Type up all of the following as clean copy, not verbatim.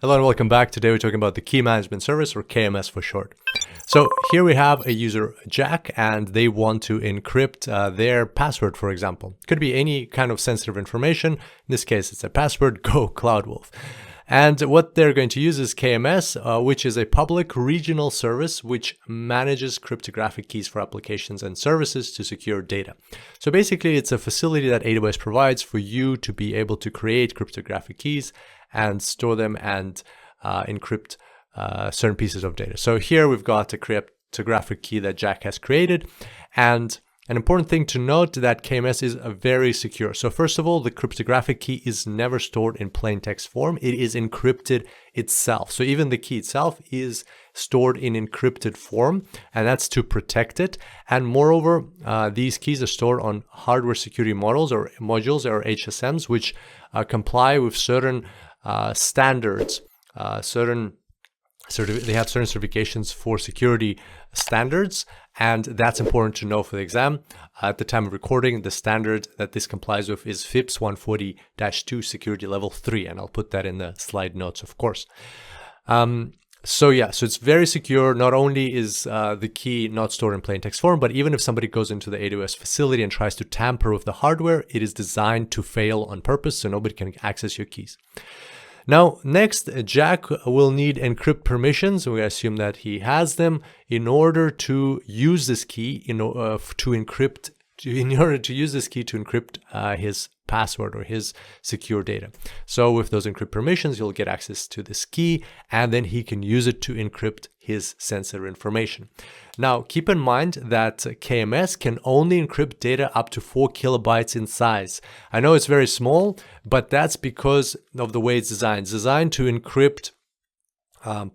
Hello and welcome back. Today we're talking about the Key Management Service, or KMS for short. So here we have a user, Jack, and they want to encrypt their password, for example. Could be any kind of sensitive information. In this case, it's a password, go CloudWolf. And what they're going to use is KMS, which is a public regional service which manages cryptographic keys for applications and services to secure data. So basically, it's a facility that AWS provides for you to be able to create cryptographic keys and store them and encrypt certain pieces of data. So here we've got a cryptographic key that Jack has created, and an important thing to note that KMS is very secure. So first of all, the cryptographic key is never stored in plain text form. It is encrypted itself. So even the key itself is stored in encrypted form, and that's to protect it. And moreover, these keys are stored on hardware security modules or HSMs, which comply with certain standards, they have certain certifications for security standards, and that's important to know for the exam. At the time of recording, the standard that this complies with is FIPS 140-2 security level 3, and I'll put that in the slide notes, of course. So it's very secure. Not only is the key not stored in plain text form, but even if somebody goes into the AWS facility and tries to tamper with the hardware, it is designed to fail on purpose, so nobody can access your keys. Now, next, Jack will need encrypt permissions. We assume that he has them in order to use this key in order to encrypt his password or his secure data. So with those encrypt permissions, you'll get access to this key, and then he can use it to encrypt his sensitive information. Now, keep in mind that KMS can only encrypt data up to 4 kilobytes in size. I know it's very small, but that's because of the way it's designed. It's designed to encrypt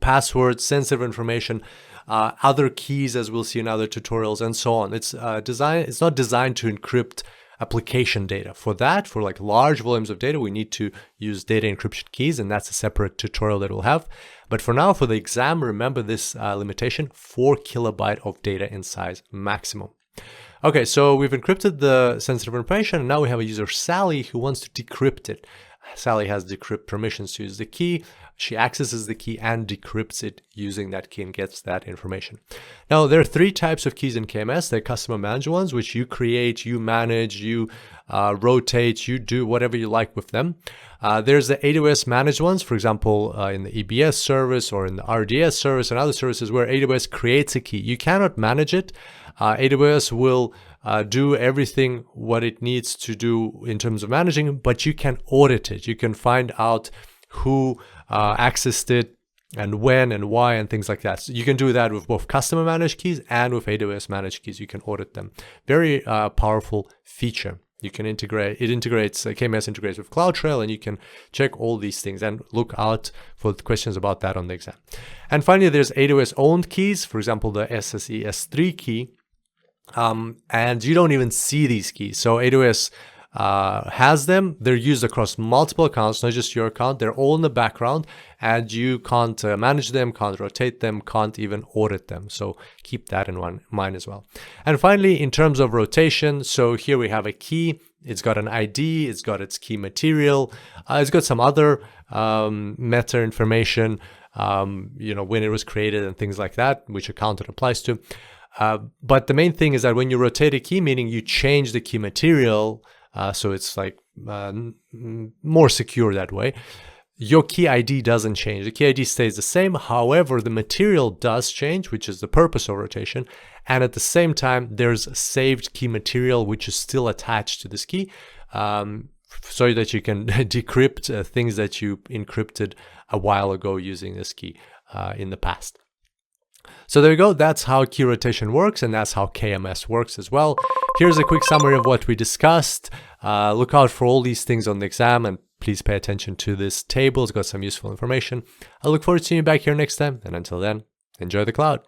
passwords, sensitive information, other keys, as we'll see in other tutorials, and so on. It's not designed to encrypt application data. For like large volumes of data, we need to use data encryption keys, and that's a separate tutorial that we'll have. But for now, for the exam, remember this limitation: 4 kilobyte of data in size maximum. Okay, so we've encrypted the sensitive information, and now we have a user, Sally, who wants to decrypt it. Sally has decrypt permissions to use the key. She accesses the key and decrypts it using that key and gets that information. Now, there are 3 types of keys in KMS. They're customer managed ones, which you create, you manage, you rotate, you do whatever you like with them. There's the AWS managed ones, for example, in the EBS service or in the RDS service and other services where AWS creates a key. You cannot manage it. AWS will do everything what it needs to do in terms of managing, but you can audit it. You can find out who accessed it and when and why and things like that. So you can do that with both customer managed keys and with AWS managed keys. You can audit them. Very powerful feature. You can integrate, KMS integrates with CloudTrail, and you can check all these things and look out for questions about that on the exam. And finally, there's AWS owned keys, for example, the SSE S3 key. And you don't even see these keys. So AWS has them. They're used across multiple accounts, not just your account. They're all in the background, and you can't manage them, can't rotate them, can't even audit them. So keep that in mind as well. And finally, in terms of rotation, so here we have a key. It's got an ID, it's got its key material, it's got some other meta information, when it was created and things like that, which account it applies to. But the main thing is that when you rotate a key, meaning you change the key material, so it's like more secure that way, your key ID doesn't change. The key ID stays the same. However, the material does change, which is the purpose of rotation. And at the same time, there's a saved key material, which is still attached to this key, so that you can decrypt things that you encrypted a while ago using this key in the past. So there you go. That's how key rotation works, and that's how KMS works as well. Here's a quick summary of what we discussed. Look out for all these things on the exam, and please pay attention to this table. It's got some useful information. I look forward to seeing you back here next time, and until then, enjoy the cloud.